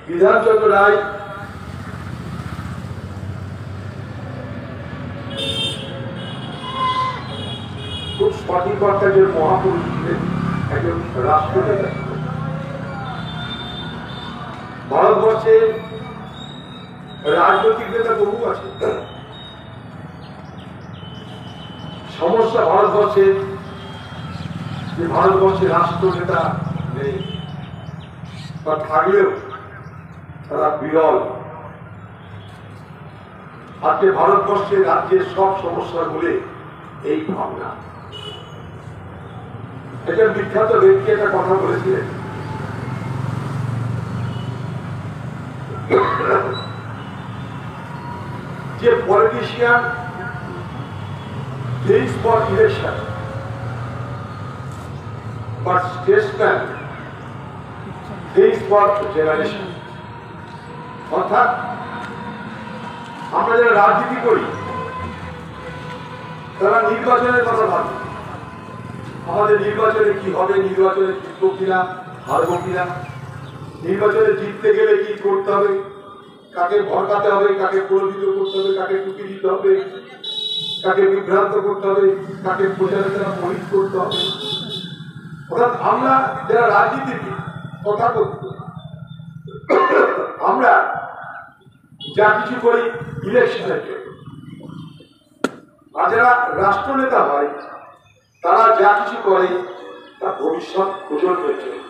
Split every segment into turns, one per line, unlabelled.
বিধানচন্দ্র রায় খুব সঠিক অর্থে একজন মহাপুরুষ ছিলেন, একজন রাষ্ট্রনেতা। ভারতবর্ষে রাজনৈতিক নেতা বহু আছে। সমস্যা ভারতবর্ষে যে ভারতবর্ষে রাষ্ট্রনেতা নেই, বা থাকলেও তারা বিরল। আজকে ভারতবর্ষের রাজ্যের সব সমস্যা বলে এই ভাবনা। একজন বিখ্যাত ব্যক্তি একটা কথা বলেছিলেন, যে politician thinks for election, but statesman thinks for generation. অর্থাৎ আমরা যারা রাজনীতি করি তারা নির্বাচনের কথা ভাবি, আমাদের নির্বাচনে কি হবে, নির্বাচনে জিতবো কিনা, হারবো কিনা, নির্বাচনে জিততে গেলে কি করতে হবে, কাকে ভরকাতে হবে, কাকে প্রলোভিত করতে হবে, কাকে টুপি দিতে হবে, কাকে বিভ্রান্ত করতে হবে, কাকে প্রচারণা মহিত করতে হবে। অর্থাৎ আমরা যারা রাজনীতিবিদ কথা বলতে, আমরা যা কিছু করি ইলেকশনের জন্য, আর যারা রাষ্ট্রনেতা হয় তারা যা কিছু করে তা ভবিষ্যৎ প্রজন্মের জন্য।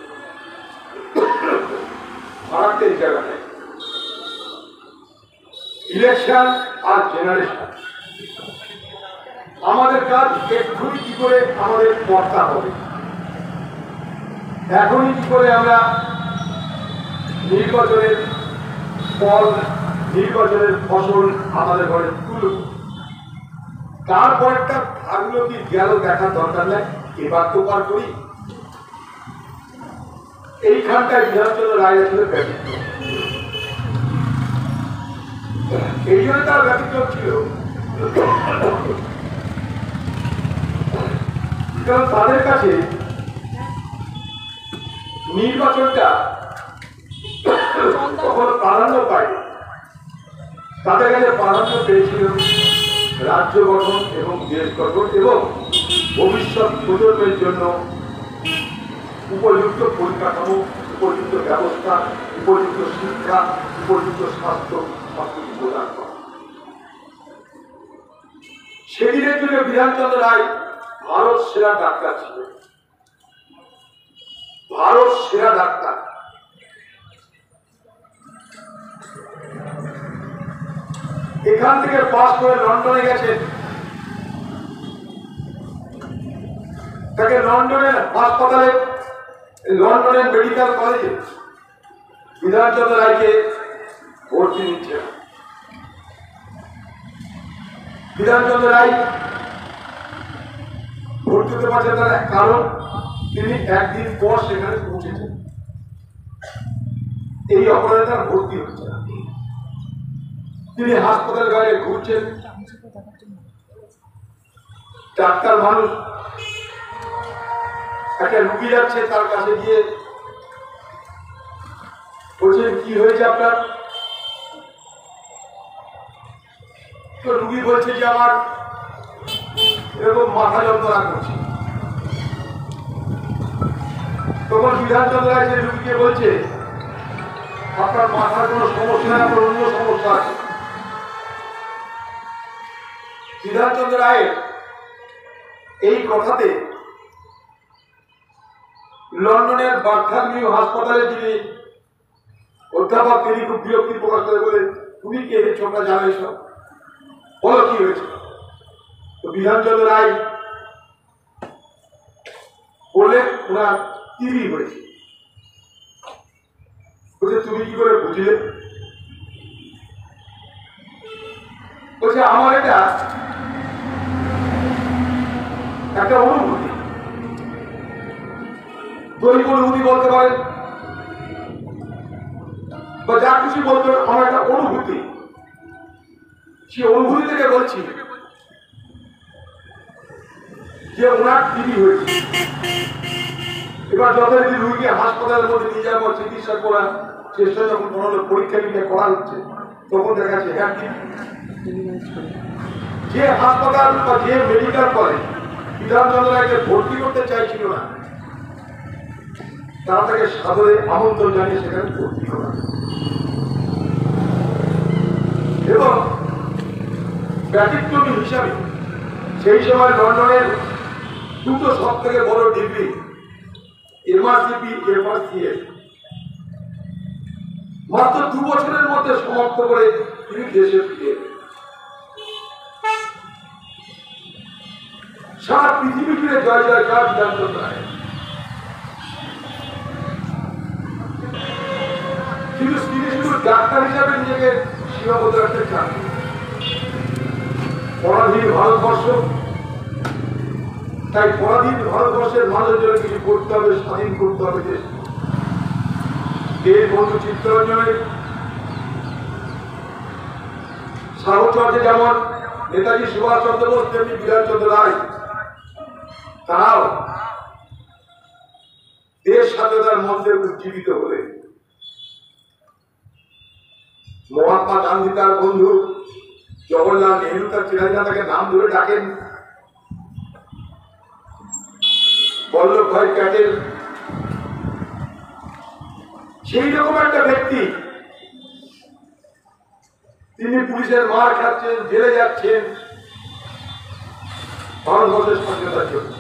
ফারাকটা এই জায়গাটায় ইলেকশন আর জেনারেশন। আমাদের কাজ এক্ষুনি কি করে আমাদের কর্তা হবে, এখনই কি করে আমরা নির্বাচনের ফল, নির্বাচনের ফসল আমাদের ঘরে তুলব, তারপরটা থাকলো কি গেল দেখার দরকার নেই, এবার তো পার করি। এইখানটায় বিধানচন্দ্র রায় আসলে ব্যতিক্রম। এই জন্য তার ব্যতিক্রম ছিল, কারণ তাদের কাছে নির্বাচনটা কখনো প্রাধান্য পায়নি। তাদের কাছে প্রাধান্য পেয়েছিল রাজ্য গঠন এবং দেশ গঠন এবং ভবিষ্যৎ প্রজন্মের জন্য উপযুক্ত পরিকাঠামো, উপযুক্ত ব্যবস্থা, উপযুক্ত শিক্ষা, উপযুক্ত স্বাস্থ্য সবকিছু প্রদান করা। সেদিনের যুগে বিধানচন্দ্র রায় ভারত সেরা ডাক্তার ছিলেন, ভারত সেরা ডাক্তার। এখান থেকে পাস করে লন্ডনে গেছেন, তাকে লন্ডনের হাসপাতালে, লন্ডনের মেডিকেল কলেজে বিধানচন্দ্র রায়কে ভর্তি নিচ্ছে। বিধানচন্দ্র রায় ভর্তি হতে পারছেন তার কারণ তিনি একদিন পর সেখানে পৌঁছেছেন। এই অপরাধে তার ভর্তি হচ্ছে না, তিনি হাসপাতাল বাইরে ঘুরছেন। ডাক্তার মানুষ, একটা রুগী যাচ্ছে তার কাছে গিয়ে বলছেন কি হয়েছে আপনার? তো রুগী বলছে যে আমার এরকম মাথা যন্ত্রণা করছে। তখন বিধানচন্দ্র রায় সেই রুগীকে বলছে আপনার মাথার কোনো সমস্যা নেই, আপনার অন্য সমস্যা আছে। বিধানচন্দ্র রায়ের এই কথাতে লন্ডনের বার্থালমিউ হাসপাতালে যিনি অধ্যাপক, তিনি খুব বিরক্তি প্রকাশ করে বলেন তুমি কি এসেছো, আমরা জানো এসব, বলো কি হয়েছে। তো বিধানচন্দ্র রায় বললেন ওনার টিবি হয়েছে। বলছে তুমি কি করে বুঝলে? বলছে আমার এটা একটা অনুভূতি, দৈহিক অনুভূতি বলতে পারেন বা যা খুশি বলতে পারেন, আমার একটা অনুভূতি, সেই অনুভূতি থেকে বলছি যে ওনার টিবি হয়েছে। এবার যথারীতি রুগীকে হাসপাতালের মধ্যে নিয়ে যাবো, চিকিৎসা করা, চেষ্টা যখন কোনো পরীক্ষা নিরীক্ষা করা হচ্ছে তখন দেখা যাচ্ছে হ্যাঁ যে হাসপাতাল বা যে মেডিকেল কলেজ বিধানচন্দ্র রায়কে ভর্তি করতে চাইছিল না তারা তাকে সাদরে আমন্ত্রণ জানিয়ে সেখানে ভর্তি করা এবং ব্যতিক্রমী হিসাবে সেই সময় লন্ডনের দুটো সব থেকে বড় ডিগ্রি এমআরসিপি এফআরসিএস মাত্র 2 বছরের মধ্যে সমাপ্ত করে তিনি দেশে ফিরে সারা পৃথিবী জুড়ে জয় জয়কার বিধানচন্দ্র রায়। কিন্তু তিনি শুধু ডাক্তার হিসাবে নিজেকে সীমাবদ্ধ রাখতে চান। পরাধীন ভারতবর্ষ, তাই পরাধীন ভারতবর্ষের মানুষের জন্য কিছু করতে হবে, স্বাধীন করতে হবে দেশ। বন্ধু চিত্তরঞ্জনের সাহচর্যে যেমন নেতাজি সুভাষ চন্দ্র বোস তেমনি বিধানচন্দ্র রায় তারাও দেশ স্বাধীনতার মধ্যে উজ্জীবিত হলে মহাত্মা গান্ধী তার বন্ধু, জওহরলাল নেহরু তার চিরাইনা তাকে নাম ধরে ডাকেন, বল্লভভাই প্যাটেল সেই রকম একটা ব্যক্তি তিনি পুলিশের মার খাচ্ছেন, জেলে যাচ্ছেন ভারতবর্ষের স্বাধীনতার জন্য।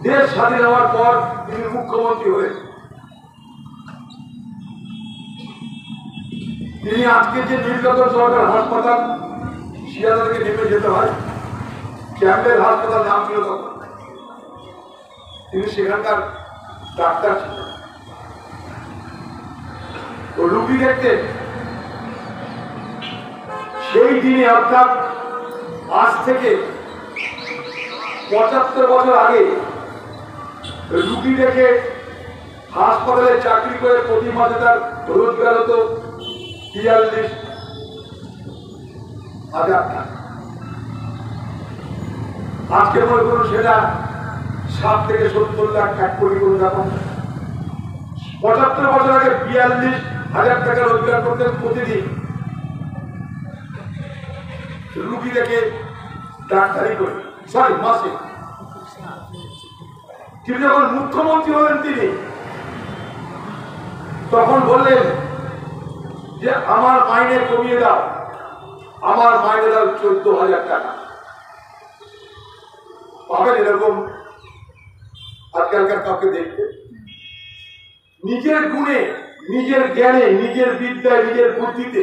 দেশ স্বাধীন হওয়ার পর তিনি মুখ্যমন্ত্রী হলেন। তিনি আজকে যে নীলরতন সরকার হাসপাতাল শিয়ালদাকে নেমে যেতে হয়, ক্যাম্পের হাসপাতাল নাম ছিল তখন, তিনি সেখানকার ডাক্তার ছিলেন। ও রুগী দেখতেন। সেই দিনে অর্থাৎ আজ থেকে 75 বছর আগে রুগী দেখে হাসপাতালে চাকরি করে প্রতি মাসে তার রোজগার হতো 42,000 টাকা। আজকে মনে করুন সেটা 60 থেকে 70 লাখ, 1 কোটি করে টাকা। 75 বছর আগে 42,000 টাকা রোজগার করতেন প্রতিদিন, রুগী দেখে ডাক্তারি করে, সরি মাসে। তিনি যখন মুখ্যমন্ত্রী হলেন তিনি তখন বললেন যে আমার মাইনে কমিয়ে দাও, আমার মাইনে দাও 14,000 টাকা। পাবেন এরকম আজকালকার কাউকে দেখতে? নিজের গুণে, নিজের জ্ঞানে, নিজের বিদ্যায়, নিজের বুদ্ধিতে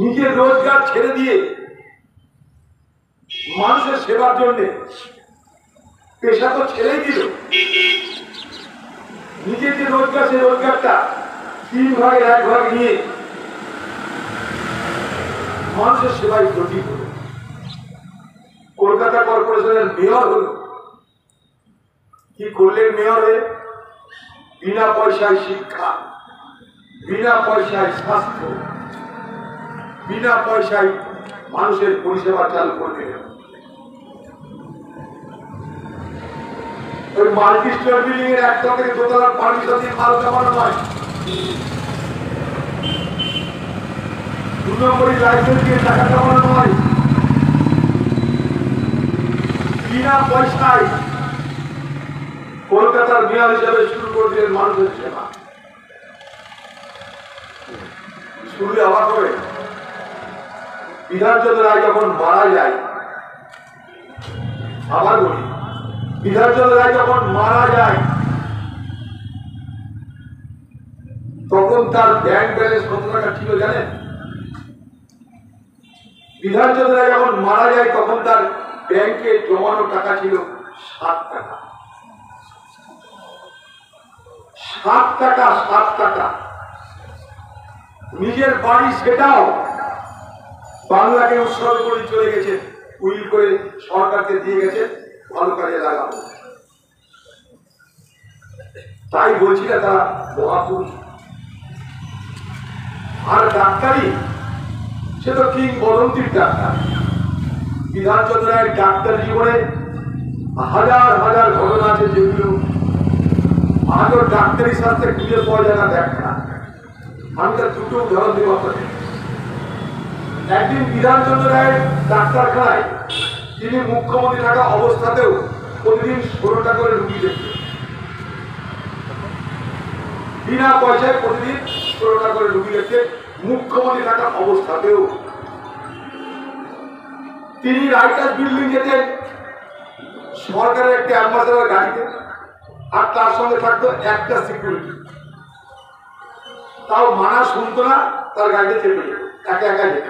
নিজের রোজগার ছেড়ে দিয়ে মানুষের সেবার জন্য পেশা তো ছেড়েই দিল। নিজের যে রোজগার, সেই রোজগারটা 3 ভাগের 1 ভাগ নিয়ে মানুষের সেবায় ব্রতী হল। কলকাতা কর্পোরেশনের মেয়র হল। কি করলেন মেয়র হয়ে? বিনা পয়সায় শিক্ষা, বিনা পয়সায় স্বাস্থ্য, বিনা পয়সায় মানুষের পরিষেবা চালু করবে। ওই মাল্টি স্টোর বিল্ডিং এর 1 থেকে 2 তলার পারমিশন দিয়ে মাল জমানো নয়, 2 নম্বরই লাইসেন্স দিয়ে টাকা জমানো নয়, বিনা পয়সায় কলকাতার মেয়র হিসাবে শুরু করে দিলেন মানুষের সেবা। শুনলে অবাক হবে, বিধানচন্দ্র রায় যখন মারা যায়, আবার বলি, বিধানচন্দ্র রায় যখন মারা যায় তখন তার ব্যাংক ব্যালেন্স কত টাকা ছিল জানেন? বিধানচন্দ্র রায় যখন মারা যায় তখন তার ব্যাংকে জমানো টাকা ছিল 7 টাকা। 7 টাকা, 7 টাকা। নিজের বাড়ি সেটাও বাংলাকে উৎসর্গ করে চলে গেছে, উইল করে সরকারকে দিয়ে গেছে, ভালো কাজে লাগাবো। তাই বলছি না তারা মহাপুরুষ। আর ডাক্তারি, সে তো কিংবদন্তির ডাক্তার। বিধানচন্দ্র রায়ের ডাক্তার জীবনে হাজার হাজার ঘটনা আছে যেগুলো আজও ডাক্তারি শাস্ত্রে খুঁজে পাওয়া যায় না, দেখা। আমি তার দুটো উদাহরণ দেব আপনাদের। একদিন বিধানচন্দ্র রায়ের ডাক্তারখানায় তিনি মুখ্যমন্ত্রী থাকা অবস্থাতেও প্রতিদিন 16টা করে রুগী দেখতেন, বিনা পয়সায় প্রতিদিন 16টা করে রুগী দেখতেন মুখ্যমন্ত্রী থাকা অবস্থাতেও। তিনি রাইটার্স বিল্ডিং যেতেন সরকারের একটা অ্যাম্বাসেডর গাড়িতে, আর তার সঙ্গে থাকতো একটা সিকিউরিটি। তাও মানা শুনতো না, তার গাড়িতে চেপে যেত, একা একা যেত।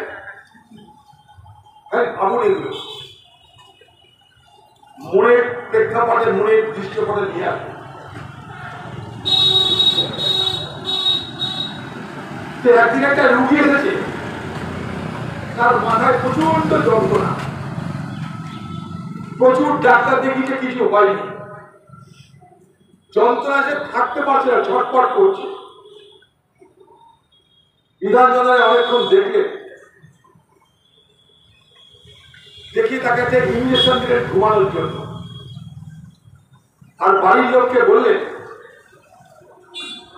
হ্যাঁ, ভাবুন এগুলো মনের প্রেক্ষাপটে, মনের দৃশ্যপটে নিয়ে আসে। একদিন একটা রুগী এসেছে, তার মাথায় প্রচন্ড যন্ত্রণা, প্রচুর ডাক্তার দেখিয়েছে, কিছু হয়নি। যন্ত্রণা সে থাকতে পারছে না, ছটপট করছে। বিধানচন্দ্র অনেকক্ষণ দেখলে, দেখি তাকে ইঞ্জেকশন দিলেন ঘুমানোর জন্য। আর বাড়ির লোককে বললেন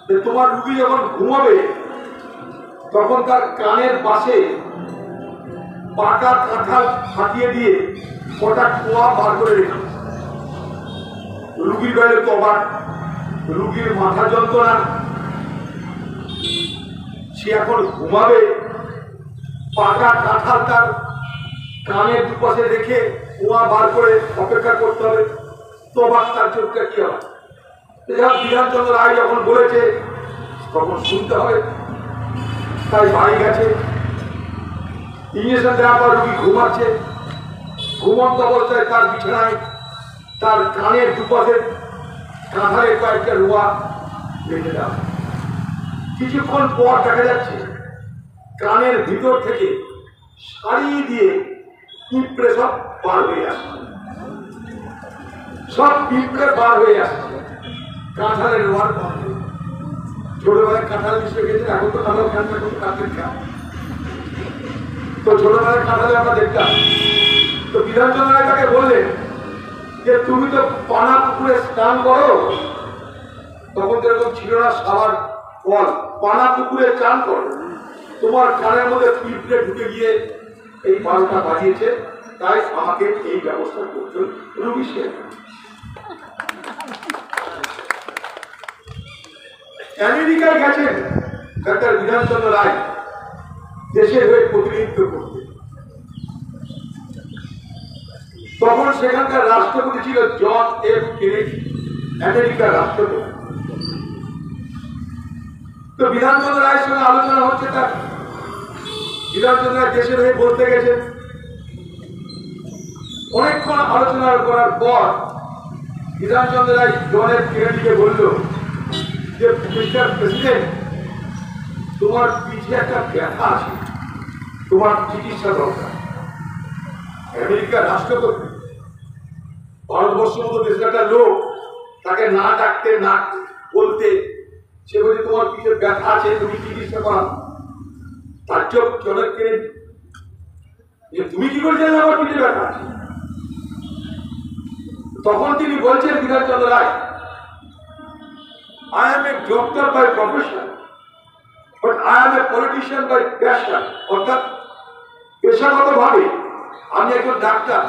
যে তোমার রুগী যখন ঘুমাবে তখন তার কানের পাশে পাকা কাঁঠাল ফাটিয়ে দিয়ে কটা কুয়া বার করে রেখে। রুগীর বাইরে তো অবাক, রুগীর মাথা যন্ত্রণা, সে এখন ঘুমাবে, পাকা কাঁঠাল তার কানের দুপাশে রেখে কুয়া বার করে অপেক্ষা করতে হবে। তো অবাক তার চোখটা কি হবে? বিধানচন্দ্র রায় যখন বলেছে তখন শুনতে হবে, তাই বাড়ি গেছে। ইঞ্জেকশন দেওয়ার পর রুগী ঘুমাচ্ছে, ঘুমন্ত অবস্থায় তার বিছানায় তার কানের দুপাশে কাঁঠালের কয়েকটা রোয়া বেঁধে দেওয়া। কিছুক্ষণ পর দেখা যাচ্ছে কানের ভিতর থেকে সারি দিয়ে পিঁপড়ে সব বার হয়ে আসছে, সব পিঁপড়ে বার হয়ে আসছে কাঁঠালের রোয়ার পথে। ছোটবেলায় কাঁঠাল মিশে গেছে, এখন তো কাঁঠাল খান না, এখন কাঁচের খান। তো ছোটবেলায় কাঁঠালে আমরা দেখতাম। তো বিধানচন্দ্র রায় তাকে বললেন যে তুমি তো পানা পুকুরে স্নান করো, তখন তো এরকম ছিল না সাবার কল, পানা পুকুরে চান করো, তোমার কানের মধ্যে পিঁপড়ে ঢুকে গিয়ে এই পালটা বাজিয়েছে, তাই আমাকে এই ব্যবস্থা করতে রুগী সে। আমেরিকায় গেছেন ডাক্তার বিধানচন্দ্র রায় দেশের হয়ে প্রতিনিধিত্ব করতে। তখন সেখানকার রাষ্ট্রপতি ছিল জন এফ কেনেডি, আমেরিকার রাষ্ট্রপতি। তো বিধানচন্দ্র রায়ের সঙ্গে আলোচনা হচ্ছে, তার বিধানচন্দ্র রায় দেশের হয়ে বলতে গেছেন। অনেকক্ষণ আলোচনা করার পর বিধানচন্দ্র রায় জন এফ কেনেডিকে বলল যে মিস্টার প্রেসিডেন্ট, তোমার পিঠে একটা ব্যথা আছে, তোমার চিকিৎসা দরকার। আমেরিকার রাষ্ট্রপতি, ভারতবর্ষের মতো দেশের একটা লোক, তাকে না ডাকতে না বলতে সে বলছে তোমার পিঠে ব্যথা আছে, তুমি চিকিৎসা করা। তার চোখ চলে কেড়ে, তুমি কি করে জানলে আমার পিঠে ব্যথা আছে? তখন তিনি বলছেন বিধানচন্দ্র রায়, I am a doctor by profession, but I am a politician by passion. অর্থাৎ পেশাগতভাবে আমি একজন ডাক্তার,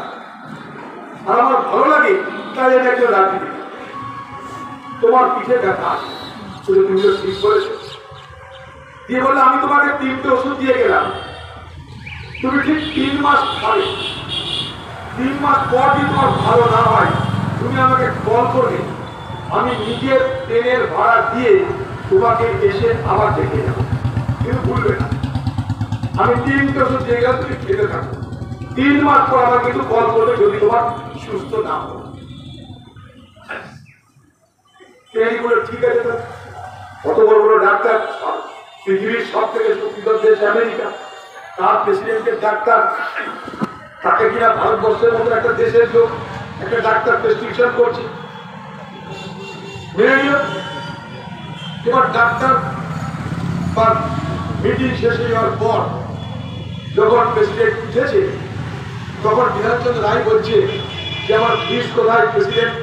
আর আমার ভালো লাগে তাই আমি একজন রাজনীতি। তোমার পিঠে ব্যথা আছে, শুধু তুমি ঠিক বলেছ। দিয়ে বললে আমি তোমাকে 3টে ওষুধ দিয়ে গেলাম, তুমি ঠিক 3 মাস খাবে। 3 মাস পর যদি তোমার ভালো না হয় তুমি আমাকে কল করবে, আমি নিজের ট্রেনের ভাড়া দিয়ে তোমাকে এসে আবার দেখে যাবো, কিন্তু ভুলবে না। আমি 3টে ওষুধ দিয়ে গেলাম, তুমি খেতে থাকো। 3 মাস পর আমার কিন্তু কল করবে যদি তোমার সুস্থ না হয়। ঠিক আছে, কত বড় বড় ডাক্তার, পৃথিবীর সব থেকে শক্তিধর দেশ আমেরিকা, তার প্রেসিডেন্টের ডাক্তার, তাকে কিনা ভারতবর্ষের মতো একটা দেশের লোক একটা ডাক্তার প্রেসক্রিপশন করছে, মেনে নিল। এবার ডাক্তার বা মিটিং শেষ হয়ে যাওয়ার পর যখন প্রেসিডেন্ট উঠেছে, তখন বিধানচন্দ্র রায় বলছে যে আমার ফিস কোথায় প্রেসিডেন্ট?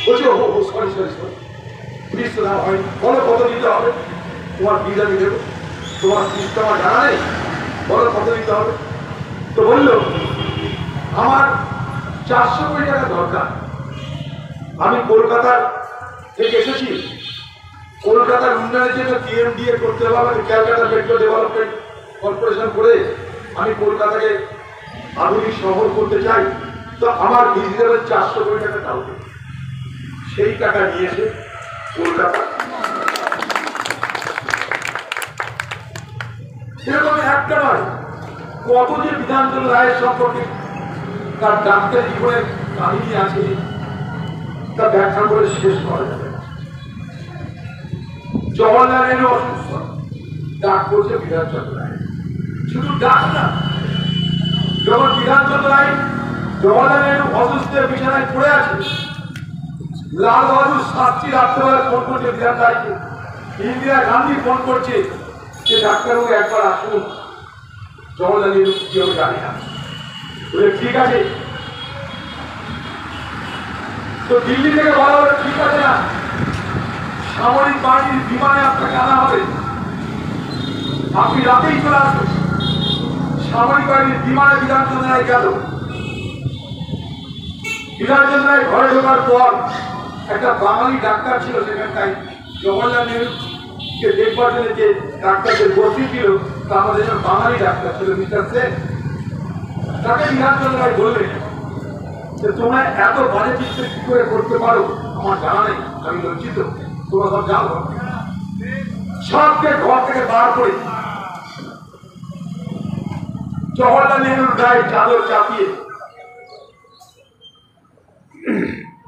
বলছে ও সরি সরি সরি, ফিস তো দেওয়া হয়নি, বলো কত দিতে হবে? তোমার ফিস আমি দেবো, তোমার ফিস তো আমার জানা নেই, বলো কত দিতে হবে? তো বললো আমার 400 কোটি টাকা দরকার, আমি কলকাতার থেকে এসেছি, কলকাতার উন্নয়নের জন্য TMDA করতে হবে, আমি ক্যালকাটা মেট্রো ডেভেলপমেন্ট কর্পোরেশন করে আমি কলকাতাকে আধুনিক শহর করতে চাই, তো আমার ভিজিটারে 400 কোটি টাকা দাও। সেই টাকা নিয়ে এসে কলকাতা, এরকম একটা নয়, কত যে বিধানচন্দ্র রায়ের সম্পর্কে তার ডাক্তার জীবনের কাহিনী আছে, তা ব্যাখ্যা করে শেষ করা যাবে। জওয়াহরলাল নেহরু অসুস্থ, ডাক করছে বিধানচন্দ্র রায়, শুধু ডাক না, যখন বিধানচন্দ্র রায় জওয়াহরলাল নেহরু অসুস্থের বিছানায় পড়ে আছে, লাল বাহাদুর শাস্ত্রী রাত্রেবেলা ফোন করছে বিধান রায়কে, ইন্দিরা গান্ধী ফোন করছে যে ডাক্তারবাবু একবার আসুন, জওয়াহরলাল নেহরু কেউ জানে না, বলে ঠিক আছে। তো দিল্লি থেকে বলা হলো ঠিক আছে না, সামরিক বাহিনীর বিমানে আপনাকে আনা হবে, আপনি রাতেই চলে আসুন। সামরিক বাহিনীর বিমানে বিধানচন্দ্র রায় গেল। বিধানচন্দ্র রায় ঘরে ঢোকার পর একটা বাঙালি ডাক্তার ছিল সেখানটায়, জওয়াহরলাল নেহরুকে দেখবার জন্য যে ডাক্তারদের ভর্তি ছিল তা আমাদের বাঙালি ডাক্তার ছিল, মিস্টার সেন। তাকে বিধানচন্দ্র রায় বললেন যে তোমরা এত বাজে চিকিৎসা কি করে করতে পারো আমার জানা নেই, আমি লজ্জিত, তোমরা সব যাও। সবকে ঘর থেকে বার করে জওয়াহরলাল নেহরুর গায়ে চাদর চাপিয়ে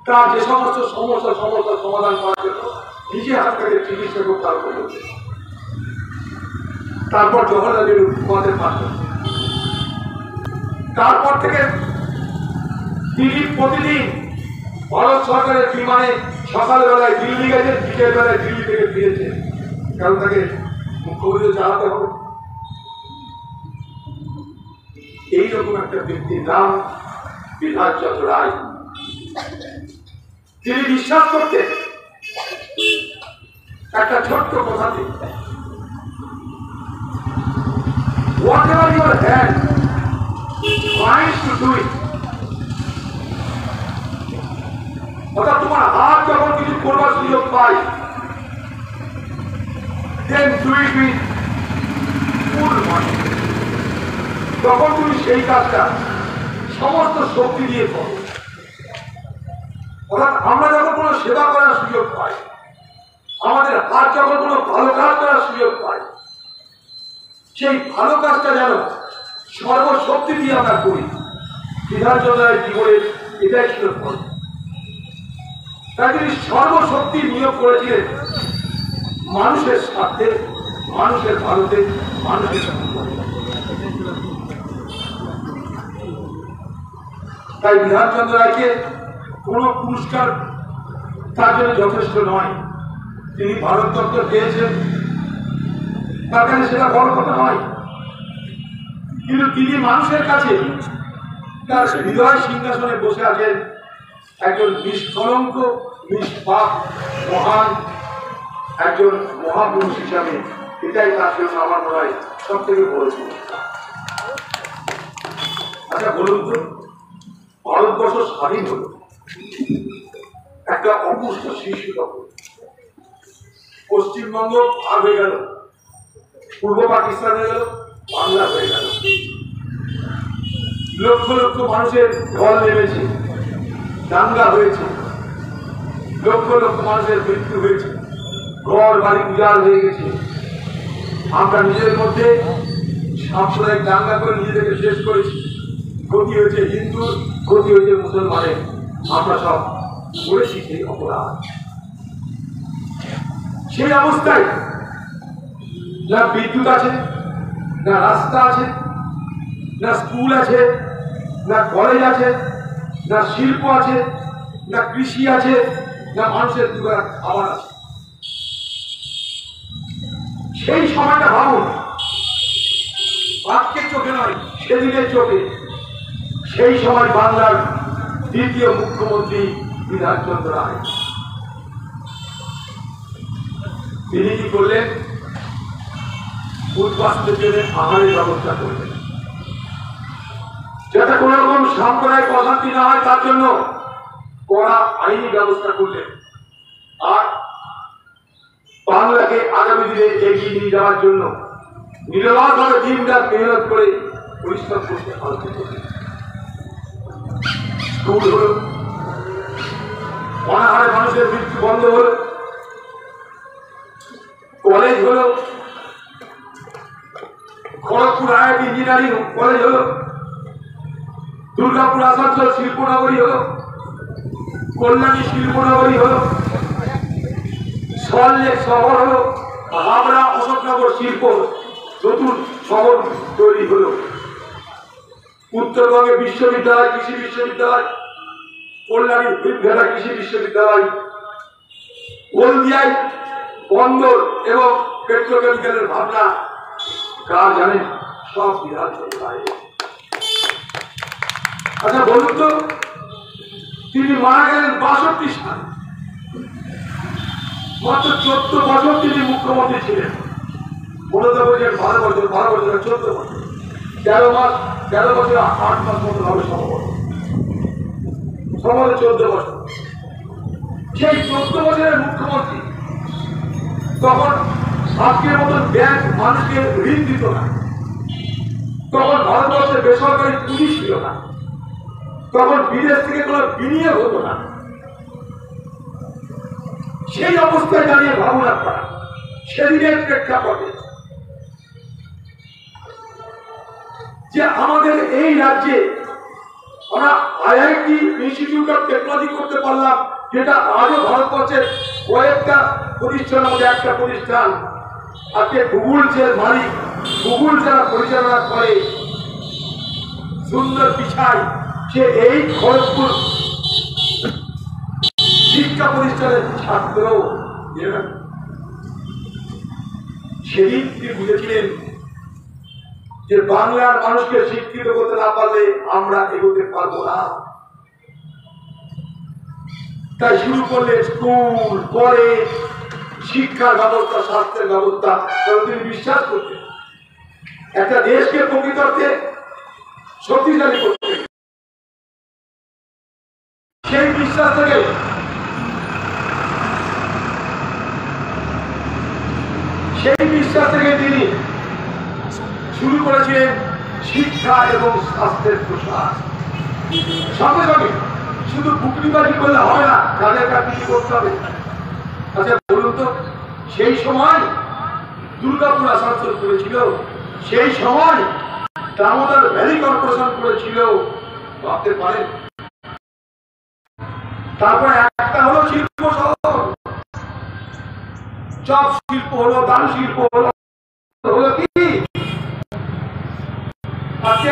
তার যে সমস্ত সমস্যার সমাধান করার জন্য নিজে হাত থেকে চিকিৎসা করতে আরম্ভ করছে। তারপর জওয়াহরলাল নেহরু ঘুমাতে পারতেন। তারপর থেকে তিনি প্রতিদিন ভারত সরকারের বিমানে সকালবেলায় দিল্লি গেছেন, বিকেল বেলায় দিল্লি থেকে ফিরেছেন, কারণ তাকে মুখ্যমন্ত্রী চালাতে হবে। এইরকম একটা ব্যক্তির নাম বিধানচন্দ্র রায়। তিনি বিশ্বাস করতেন একটা ছোট্ট কথাতে, whatever your hand finds to do it, অর্থাৎ তোমার হাত যখন কিছু করবার সুযোগ পায়, then do it with full mind, তখন তুমি সেই কাজটা সমস্ত শক্তি দিয়ে করো। অর্থাৎ আমরা যখন কোনো সেবা করার সুযোগ পাই, আমাদের হাত যখন কোনো ভালো কাজ করার সুযোগ পাই, সেই ভালো কাজটা যেন সর্বশক্তি দিয়ে আমরা করি। বিধানচন্দ্র রায়ের জীবনের এটাই ছিল ফল। তাই তিনি সর্বশক্তি নিয়োগ করেছিলেন মানুষের স্বার্থে, মানুষের ভালোতে, মানুষের তাই বিধানচন্দ্র রায়কে কোন পুরস্কার তার জন্য যথেষ্ট নয়। তিনি ভারতরত্ন পেয়েছেন, তার কাছে সেটা বড় কথা নয়, কিন্তু তিনি মানুষের কাছে তার হৃদয় সিংহাসনে বসে আছেন একজন নিষ্কলঙ্ক, নিষ্পাপ, মহান একজন মহাপুরুষ হিসাবে। এটাই তার জন্য আমার মনে হয় সব থেকে বড় পুরস্কার। আচ্ছা বলুন তো, ভারতবর্ষ স্বাধীন হল, একটা অপুষ্ট শিশু তখন, পশ্চিমবঙ্গ ভাগ হয়ে গেল, পূর্ব পাকিস্তান হয়ে গেল, বাংলা হয়ে গেল, লক্ষ লক্ষ মানুষের ঢল নেমেছে, দাঙ্গা হয়েছে, লক্ষ লক্ষ মানুষের মৃত্যু হয়েছে, ঘর বাড়ি উজাড় হয়ে গেছে। আমরা নিজের মধ্যে সাম্প্রদায়িক দাঙ্গা করে নিজেদেরকে শেষ করেছি। ক্ষতি হয়েছে হিন্দু, ক্ষতি হয়েছে মুসলমানের, আমরা সব করেছি সেই অপরাধ। সেই অবস্থায় না বিদ্যুৎ আছে, না রাস্তা আছে, না স্কুল আছে, না কলেজ আছে, না শিল্প আছে, না কৃষি আছে, না মানুষের দুবার খাবার আছে। সেই সময়টা ভাবুন, বাক্যের চোখে নয়, সেদিনের চোখে সেই সময় বাংলার দ্বিতীয় মুখ্যমন্ত্রী বিধানচন্দ্র রায় তিনি কি করলেন? উদ্বাস্তুদের জন্য আহারের ব্যবস্থা করলেন, যাতে কোন রকম সাম্প্রদায়িক অশান্তি না হয় তার জন্য কড়া আইনি ব্যবস্থা করলেন। আর বাংলাকে আগামী দিনে এগিয়ে নিয়ে যাওয়ার জন্য নিরলসভাবে দিন রাত মেহনত করে পরিশ্রম করতে আরম্ভ করলেন। স্কুল হল, অনাহারে মানুষের মৃত্যু বন্ধ হল, কলেজ হল, খড়গপুর আইআইটি ইঞ্জিনিয়ারিং কলেজ হল, দুর্গাপুর আসানসোল শিল্পনগরী হল, কল্যাণী শিল্পনগরী হল, সল্টলেক শহর হল, হাবড়া অশোকনগর শিল্প নতুন শহর তৈরি হল, উত্তরবঙ্গে বিশ্ববিদ্যালয়, কৃষি বিশ্ববিদ্যালয়, কল্যাণীর ভিড়ভেড়া কৃষি বিশ্ববিদ্যালয়, হলদিয়ায় বন্দর এবং পেট্রোকেমিক্যালের ভাবনা কার জানেন? সব বিধানসভায়। আচ্ছা বলুন তো, তিনি মারা গেলেন 62 সালে, মাত্র 14 বছর তিনি মুখ্যমন্ত্রী ছিলেন। মূলত বলছেন 12 বছর, 14 বছর, 13 মাস, 13 বছর 8 মাস মতো হবে সম্ভবত, 14 বছর। সেই 14 বছরের মুখ্যমন্ত্রী তখন আজকের মতন ব্যাংক মানুষকে ঋণ দিত না, তখন ভারতবর্ষে বেসরকারি পুঁজি ছিল না, তখন বিদেশ থেকে কোনো বিনিয়োগ হতো না। সেই অবস্থায় দাঁড়িয়ে ভাবুন আপনারা, সেদিনের প্রেক্ষাপটে যে আমাদের এই রাজ্যে আমরা আইআইটি ইনস্টিটিউট অফ টেকনোলজি করতে পারলাম, যেটা আজও ভারতবর্ষের কয়েকটা প্রতিষ্ঠানের মধ্যে একটা প্রতিষ্ঠান। আজকে গুগল যে মালিক, গুগল যারা পরিচালনা করে সুন্দর পিছাই, সে এই খড়গপুর শিক্ষা প্রতিষ্ঠানের ছাত্র। সেদিন তিনি বুঝেছিলেন যে বাংলার মানুষকে শিক্ষিত করতে না পারলে আমরা এগোতে পারবো না। তাই শুরু করলে স্কুল, কলেজ, শিক্ষার ব্যবস্থা, স্বাস্থ্যের ব্যবস্থা। কারণ তিনি বিশ্বাস করতেন একটা দেশকে প্রকৃতর্থে শক্তিশালী করতে। সেই বিশ্বাস থেকে তিনি শুরু করেছিলেন শিক্ষা এবং স্বাস্থ্যের প্রসার। সঙ্গে সঙ্গে শুধু বুকরিবাজি করলে হবে না, কাজের কাজ কিছু করতে হবে। আচ্ছা বলুন তো, সেই সময় দুর্গাপুর আসানসোল করেছিল, সেই সময় দামোদর ভ্যালি কর্পোরেশন করেছিল, ভাবতে পারেন। তারপরে একটা হলো শিল্প শহর, চপ শিল্প হলো, দান শিল্প হলো, হলো কি আজকে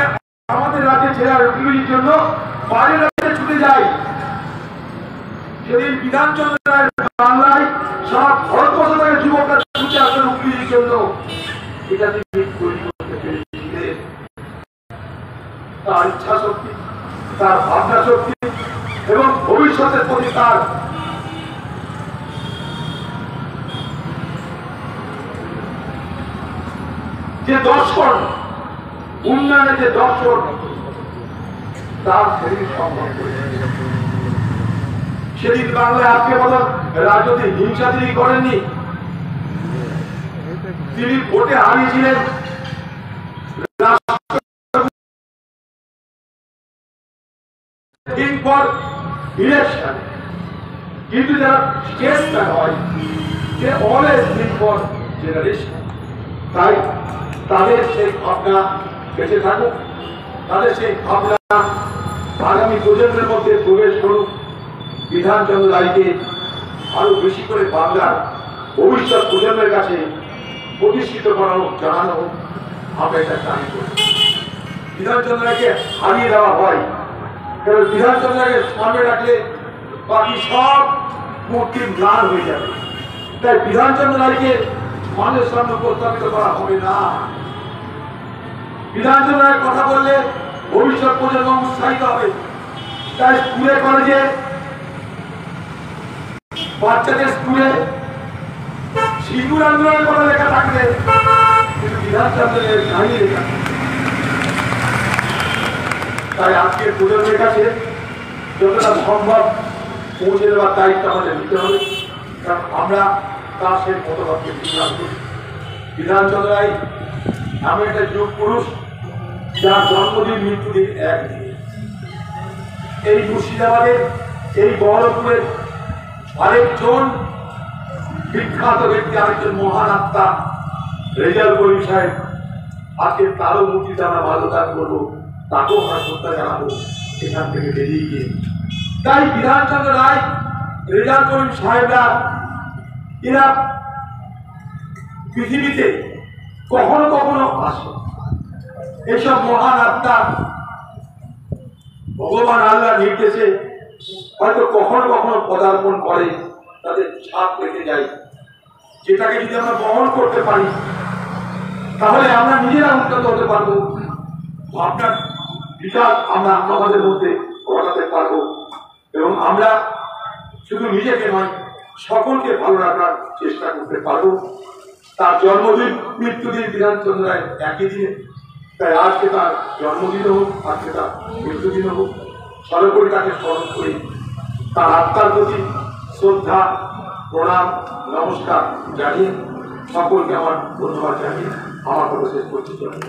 আমাদের রাজ্যে ছেলেরা উকিলের জন্য বাইরের রাজ্যে ছুটে যায়। সেদিন বিধানচন্দ্র রায়ের বাংলায় সব ভারতবর্ষ থেকে যুবকরা ছুটে আসেন উকিলের জন্য। এটা তিনি তৈরি করতে পেরেছিলেন। তার ইচ্ছা শক্তি, তার ভাবনা শক্তি এবং ভবিষ্যতের প্রতি তার যে দর্শন, উন্নয়নের যে দর্শন, তার সেদিন সম্ভব করেছে। সেদিন বাংলায় আজকে বলেন রাজনৈতিক হিংসা তিনি করেননি। তিনি ভোটে হারিয়েছিলেন কিন্তু যারা স্টেটসম্যান হয়, সে অলওয়েজ লিভ ফর জেনারেশন। তাই তাদের সেই ভাবনা বেঁচে থাকুক, তাদের সেই ভাবনা আগামী প্রজন্মের মধ্যে প্রবেশ করুক। বিধানচন্দ্র রায়কে আরো বেশি করে বাংলার ভবিষ্যৎ প্রজন্মের কাছে প্রতিষ্ঠিত করা হোক, জানানো হোক, আমরা এটা দাবি করি। বিধানচন্দ্র রায়কে হারিয়ে দেওয়া হয়, কারণ বিধানচন্দ্র রায়কে সামনে রাখলে বাকি সব মূর্তি ম্লান হয়ে যাবে। তাই বিধানচন্দ্র রায়কে মানুষের সামনে উপস্থাপিত করা হবে না। বিধানচন্দ্র রায়ের কথা বললে ভবিষ্যৎ প্রজন্ম উৎসাহিত হবে। তাই স্কুলে কলেজে বাচ্চাদের স্কুলে সিঁদুর আন্দোলনের কথা লেখা থাকলে কিন্তু বিধানচন্দ্রের কাহিনী লেখা। তাই আজকের প্রজন্মের কাছে যতটা সম্ভব পৌঁছে দেওয়ার দায়িত্ব আমাদের নিতে হবে, কারণ আমরা তার সেই মতবাদকে বিধান করি। বিধানচন্দ্র রায় এমন একটা যুগ পুরুষ যার জন্মদিন মৃত্যুদিন এক দিন। এই মুর্শিদাবাদের এই বহরমপুরের আরেকজন বিখ্যাত ব্যক্তি, আরেকজন মহান আত্মা রেজাউল করিম সাহেব। আজকে তারও মূর্তিতে আমরা মাল্যদান করবো, তাকেও আমরা শ্রদ্ধা জানাবো এখান থেকে বেরিয়ে গিয়ে। তাই বিধানচন্দ্র রায়, রেজাউল করিম সাহেবরা এরা পৃথিবীতে কখনো কখনো আসে। এইসব মহান আত্মা ভগবান আল্লাহ নির্দেশে হয়তো কখনো কখনো পদার্পণ করে, তাদের ছাপ রেখে যায়। যেটাকে যদি আমরা বহন করতে পারি তাহলে আমরা নিজেরা উন্নত হতে পারবো, ভাবনার বিকাশ আমরা আমাদের মধ্যে ঘটাতে পারবো, এবং আমরা শুধু নিজেকে নয় সকলকে ভালো রাখার চেষ্টা করতে পারবো। তার জন্মদিন মৃত্যুদিন বিধানচন্দ্র রায় একই দিনে। তাই আজকে তার জন্মদিন হোক, আজকে তার মৃত্যুদিন হোক, সর্বোপরি তাকে স্মরণ করি, তার আত্মার প্রতি শ্রদ্ধা, প্রণাম, নমস্কার জানিয়ে সকলকে আমার ধন্যবাদ জানিয়ে আমার কথা শেষ করতে চাই।